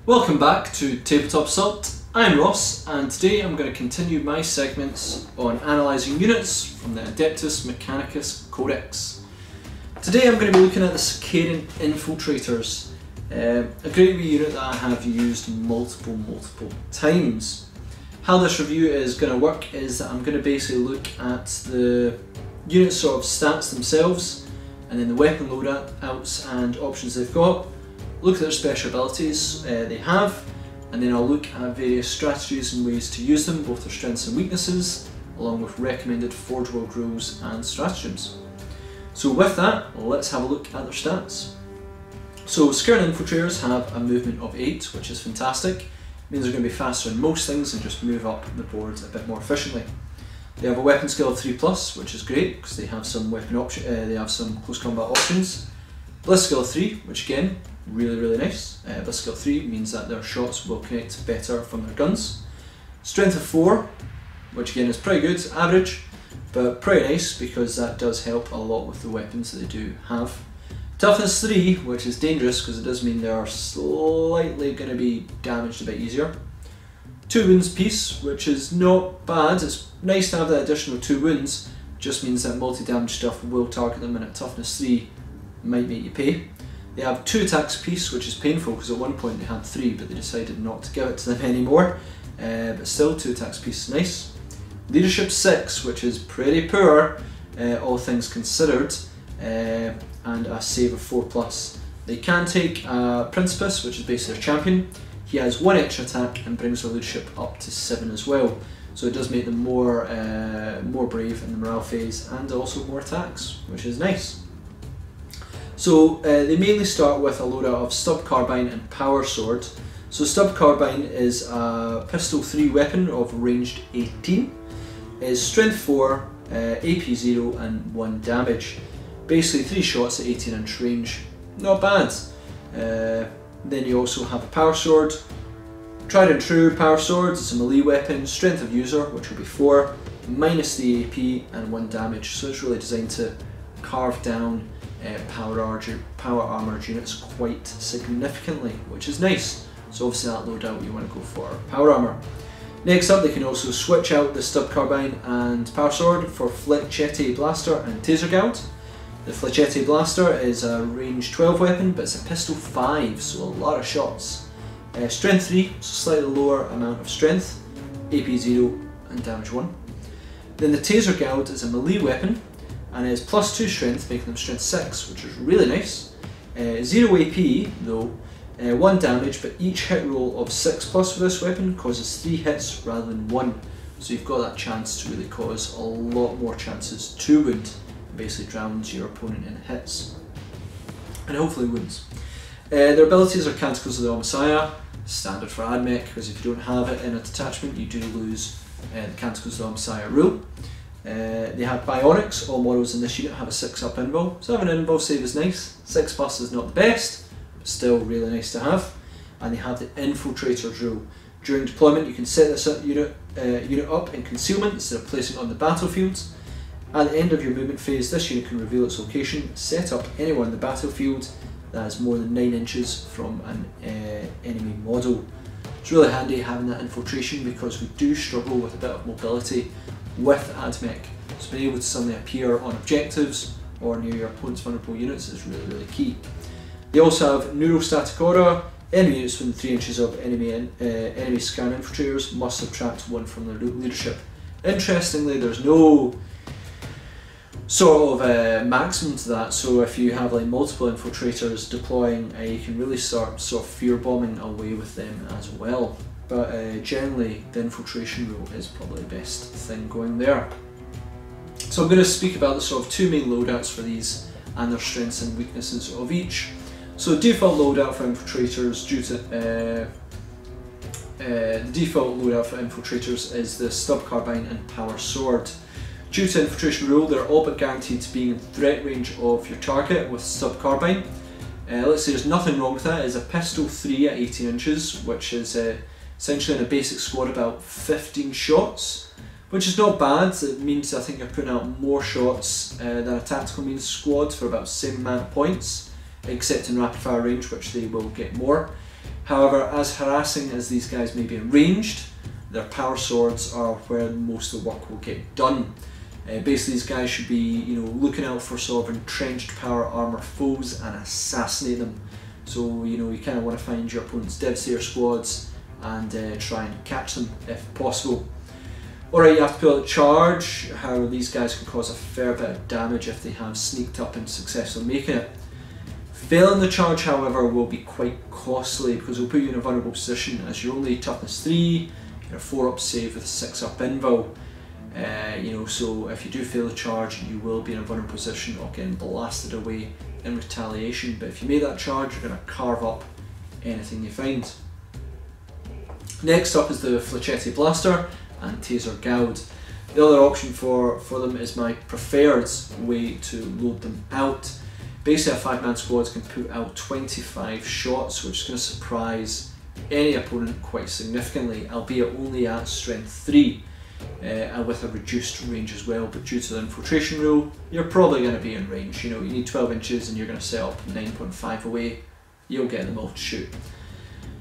Welcome back to Tabletop Assault. I'm Ross, and today I'm going to continue my segments on analysing units from the Adeptus Mechanicus Codex. Today I'm going to be looking at the Sicarian Infiltrators, a great wee unit that I have used multiple times. How this review is going to work is that I'm going to basically look at the unit sort of stats themselves, and then the weapon loadouts and options they've got, look at their special abilities they have, and then I'll look at various strategies and ways to use them, both their strengths and weaknesses, along with recommended Forge World rules and stratagems. So with that, let's have a look at their stats. So Sicarian Infiltrators have a movement of 8, which is fantastic. It means they're going to be faster in most things and just move up the board a bit more efficiently. They have a weapon skill of 3+, which is great because they have some they have some close combat options. Bliss skill 3, which again, really nice. Bliss skill 3 means that their shots will connect better from their guns. Strength of 4, which again is pretty good, average, but pretty nice because that does help a lot with the weapons that they do have. Toughness 3, which is dangerous because it does mean they are slightly going to be damaged a bit easier. 2 wounds piece, which is not bad. It's nice to have that additional 2 wounds, just means that multi-damage stuff will target them, and at toughness 3 might make you pay. They have 2 attacks piece, which is painful because at one point they had 3, but they decided not to give it to them anymore. But still, 2 attacks piece is nice. Leadership 6, which is pretty poor, all things considered, and a save of 4+. They can take Principus, which is basically their champion. He has 1 extra attack and brings their leadership up to 7 as well. So it does make them more brave in the morale phase, and also more attacks, which is nice. So they mainly start with a loadout of Stub Carbine and Power Sword. So Stub Carbine is a pistol 3 weapon of ranged 18. Is strength 4, AP 0 and 1 damage. Basically 3 shots at 18-inch range. Not bad. Then you also have a Power Sword. Tried and true Power Sword, it's a melee weapon, strength of user, which will be 4, minus the AP and 1 damage. So it's really designed to carve down power armoured units quite significantly, which is nice. So obviously that loadout you want to go for power armour. Next up, they can also switch out the Stub Carbine and Power Sword for Hnc Blaster and Taser Gout. The Hnc Blaster is a range 12 weapon, but it's a pistol 5, so a lot of shots. Strength 3, so slightly lower amount of strength, AP 0 and damage 1. Then the Taser Gout is a melee weapon, and it is +2 strength, making them strength 6, which is really nice. 0 AP though, 1 damage, but each hit roll of 6+ for this weapon causes 3 hits rather than 1. So you've got that chance to really cause a lot more chances to wound, and basically drowns your opponent in hits. And hopefully wounds. Their abilities are Canticles of the Messiah, standard for Ad Mech, because if you don't have it in a detachment you do lose the Canticles of the Messiah rule. They have Bionics. All models in this unit have a 6+ invul, so having an invul save is nice. 6+ is not the best, but still really nice to have. And they have the Infiltrators rule. During deployment you can set this unit up in concealment instead of placing it on the battlefield. At the end of your movement phase, this unit can reveal its location, set up anywhere on the battlefield that is more than 9 inches from an enemy model. It's really handy having that infiltration because we do struggle with a bit of mobility with Ad Mech, so being able to suddenly appear on objectives or near your opponent's vulnerable units is really key. They also have Neurostatic Aura. Enemy units within 3 inches of enemy Sicarian Infiltrators must subtract 1 from their leadership. Interestingly, there's no sort of maximum to that, so if you have like multiple infiltrators deploying, you can really start sort of fear bombing away with them as well. But generally the infiltration rule is probably the best thing going there. So I'm going to speak about the sort of 2 main loadouts for these and their strengths and weaknesses of each. So default loadout for infiltrators the default loadout for infiltrators is the Stub Carbine and Power Sword. Due to infiltration rule, they're all but guaranteed to be in threat range of your target with Stub Carbine. Let's say there's nothing wrong with that. It's a pistol 3 at 18 inches, which is essentially in a basic squad about 15 shots, which is not bad. It means I think you're putting out more shots than a tactical means squad for about the same amount of points, except in rapid fire range, which they will get more. However, as harassing as these guys may be ranged, their power swords are where most of the work will get done. Basically, these guys should be, looking out for sort of entrenched power armor foes and assassinate them. So, you kind of want to find your opponent's Devastator squads and try and catch them if possible. Alright, you have to pull out the charge. However, these guys can cause a fair bit of damage if they have sneaked up and successfully making it. Failing the charge, however, will be quite costly because it will put you in a vulnerable position as you're only toughness 3, you're 4-up save with a 6-up invul. So if you do fail the charge, you will be in a vulnerable position of getting blasted away in retaliation. But if you make that charge, you're going to carve up anything you find. Next up is the Hnc Blaster and Taser Goud. The other option for them is my preferred way to load them out. Basically, a 5-man squad can put out 25 shots, which is going to surprise any opponent quite significantly, albeit only at strength 3. And with a reduced range as well, but due to the infiltration rule, you're probably going to be in range. You need 12 inches and you're going to set up 9.5 away, you'll get them all to shoot.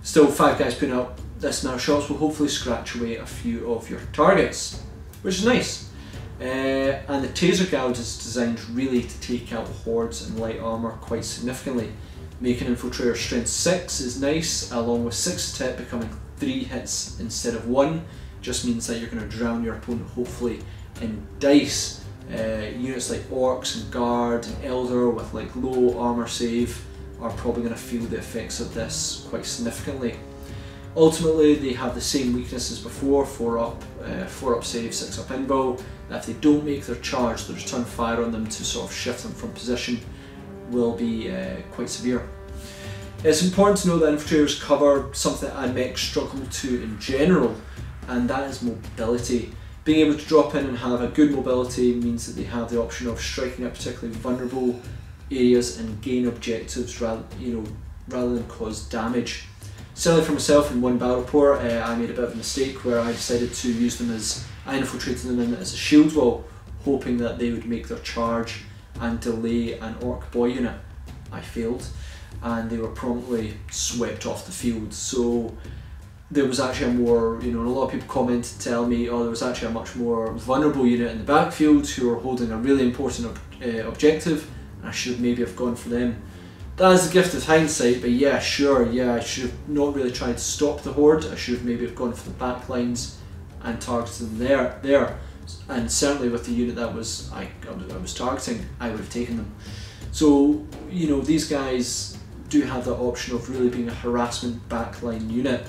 Still, 5 guys putting out this amount of shots will hopefully scratch away a few of your targets, which is nice. And the Taser Goud is designed really to take out hordes and light armour quite significantly. Making Infiltrator strength 6 is nice, along with 6 to hit becoming 3 hits instead of 1. Just means that you're going to drown your opponent hopefully in dice. Units like Orcs and Guard and Elder with like low armour save are probably going to feel the effects of this quite significantly. Ultimately, they have the same weakness as before, 4-up save, 6-up invul. If they don't make their charge, the return fire on them to sort of shift them from position will be quite severe. It's important to know that Infiltrators cover something that Ad Mech struggle to in general, and that is mobility. Being able to drop in and have a good mobility means that they have the option of striking at particularly vulnerable areas and gain objectives rather than cause damage. Certainly for myself, in one battle report, I made a bit of a mistake where I decided to use them I infiltrated them in as a shield wall, hoping that they would make their charge and delay an Orc boy unit. I failed, and they were promptly swept off the field. So there was actually a more, a lot of people commented to tell me, there was actually a much more vulnerable unit in the backfield who were holding a really important objective, and I should maybe have gone for them. That is the gift of hindsight, but yeah, sure, I should have not really tried to stop the horde. I should have maybe have gone for the back lines and targeted them there. And certainly with the unit that I was targeting, I would have taken them. So, these guys do have the option of really being a harassment backline unit,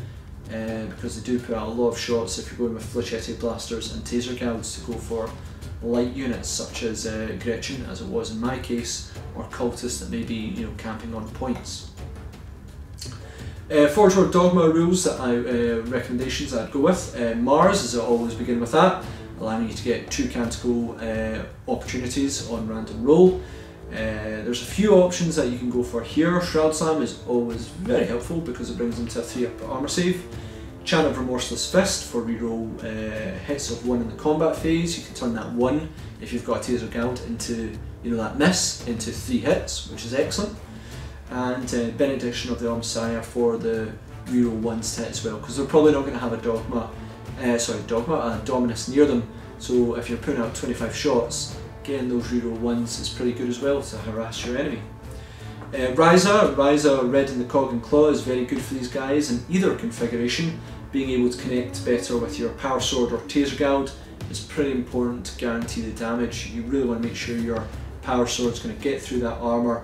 because they do put out a lot of shots if you're going with Hnc Blasters and Taser Gouds to go for light units such as Gretchen, as it was in my case, or cultists that may be camping on points. Forge World Dogma rules that recommendations that I'd go with. Mars, as I always begin with that, allowing you to get 2 canticle opportunities on random roll. There's a few options that you can go for here. Shroud Slam is always very helpful because it brings them to a 3-up armour save. Chant of Remorseless Fist for reroll hits of 1 in the combat phase. You can turn that 1 if you've got a Taser Goud into that miss into 3 hits, which is excellent. And Benediction of the Messiah for the reroll 1s to hit as well, because they're probably not going to have a Dominus near them. So if you're putting out 25 shots, getting those reroll 1s is pretty good as well to harass your enemy. Ryza, Red in the Cog and Claw, is very good for these guys in either configuration. Being able to connect better with your Power Sword or Taser Goud is pretty important to guarantee the damage. You really want to make sure your Power Sword is going to get through that armour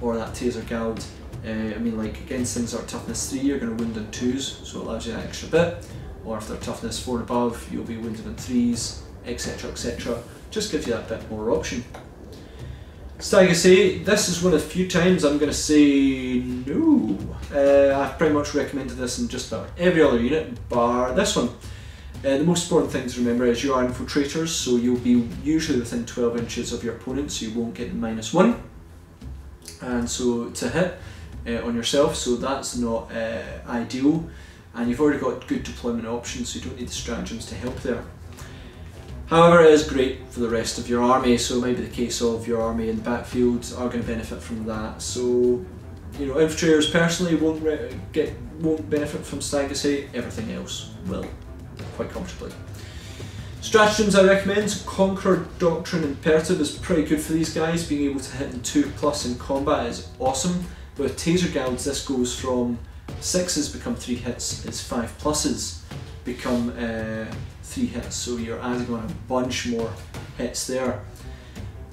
or that Taser Goud. Like against things that are toughness 3, you're going to wound on 2s, so it allows you that extra bit. Or if they're toughness 4 and above, you'll be wounded on 3s, etc, etc. Just gives you that bit more option. Stag, this is one of the few times I'm going to say no. I've pretty much recommended this in just about every other unit bar this one. The most important thing to remember is you are infiltrators, so you'll be usually within 12 inches of your opponent, so you won't get the -1. And so to hit on yourself, so that's not ideal. And you've already got good deployment options, so you don't need the stratagems to help there. However, it is great for the rest of your army, so it might be the case of your army in the backfield are going to benefit from that. So You know, infiltrators personally won't benefit from synergise. Everything else will, quite comfortably. Stratagems I recommend. Conqueror, Doctrine, Imperative is pretty good for these guys. Being able to hit in 2+ in combat is awesome. But with Taser Guilds, this goes from 6s become 3 hits, its 5+s become 3 hits, so you're adding on a bunch more hits there.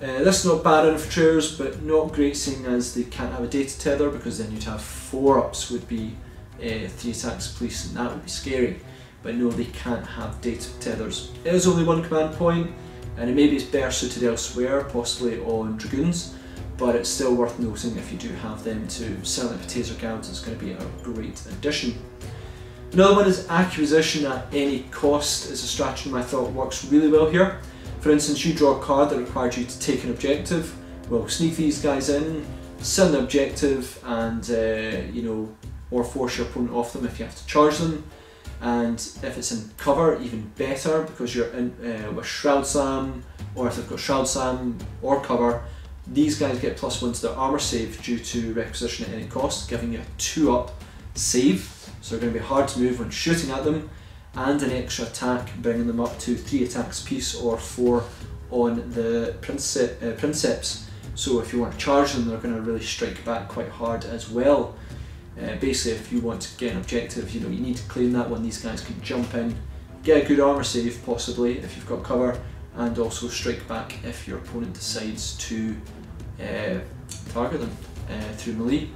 This is not bad on infiltrators, but not great seeing as they can't have a data tether, because then you'd have 4-ups would be 3 attacks police, and that would be scary. But no, they can't have data tethers. It is only 1 command point, and maybe it's better suited elsewhere, possibly on Dragoons, but it's still worth noting if you do have them to sell it for Taser Guilds, it's going to be a great addition. Another one is Acquisition at any cost. Is a stratagem I thought works really well here. For instance, you draw a card that requires you to take an objective. Well, sneak these guys in, sell an objective, and you know, or force your opponent off them if you have to charge them. And if it's in cover, even better, because you're in with Shroud Slam, or if they've got Shroud Slam or cover, these guys get +1 to their armor save due to requisition at any cost, giving you a 2-up save. So they're going to be hard to move when shooting at them, and an extra attack, bringing them up to 3 attacks apiece or 4 on the Princeps. So if you want to charge them, they're going to really strike back quite hard as well. Basically, if you want to get an objective, you know, you need to claim that one. These guys can jump in, get a good armor save possibly if you've got cover, and also strike back if your opponent decides to target them through melee.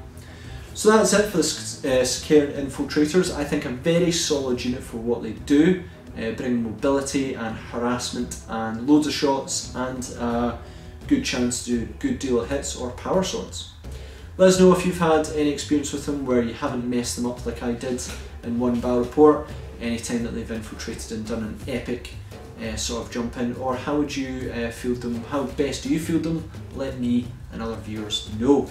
So that's it for the Sicarian Infiltrators. I think a very solid unit for what they do, bring mobility and harassment and loads of shots and a good chance to do a good deal of hits or power swords. Let us know if you've had any experience with them where you haven't messed them up like I did in one battle report, any time that they've infiltrated and done an epic sort of jump in, or how would you field them, how best do you field them? Let me and other viewers know.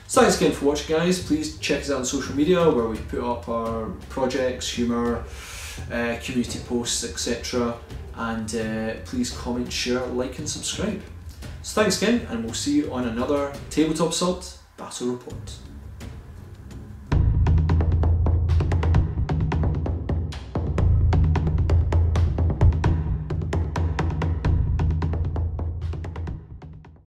So thanks again for watching, guys. Please check us out on social media where we put up our projects, humour, community posts, etc. And please comment, share, like and subscribe. So thanks again, and we'll see you on another Tabletop Assault Battle Report.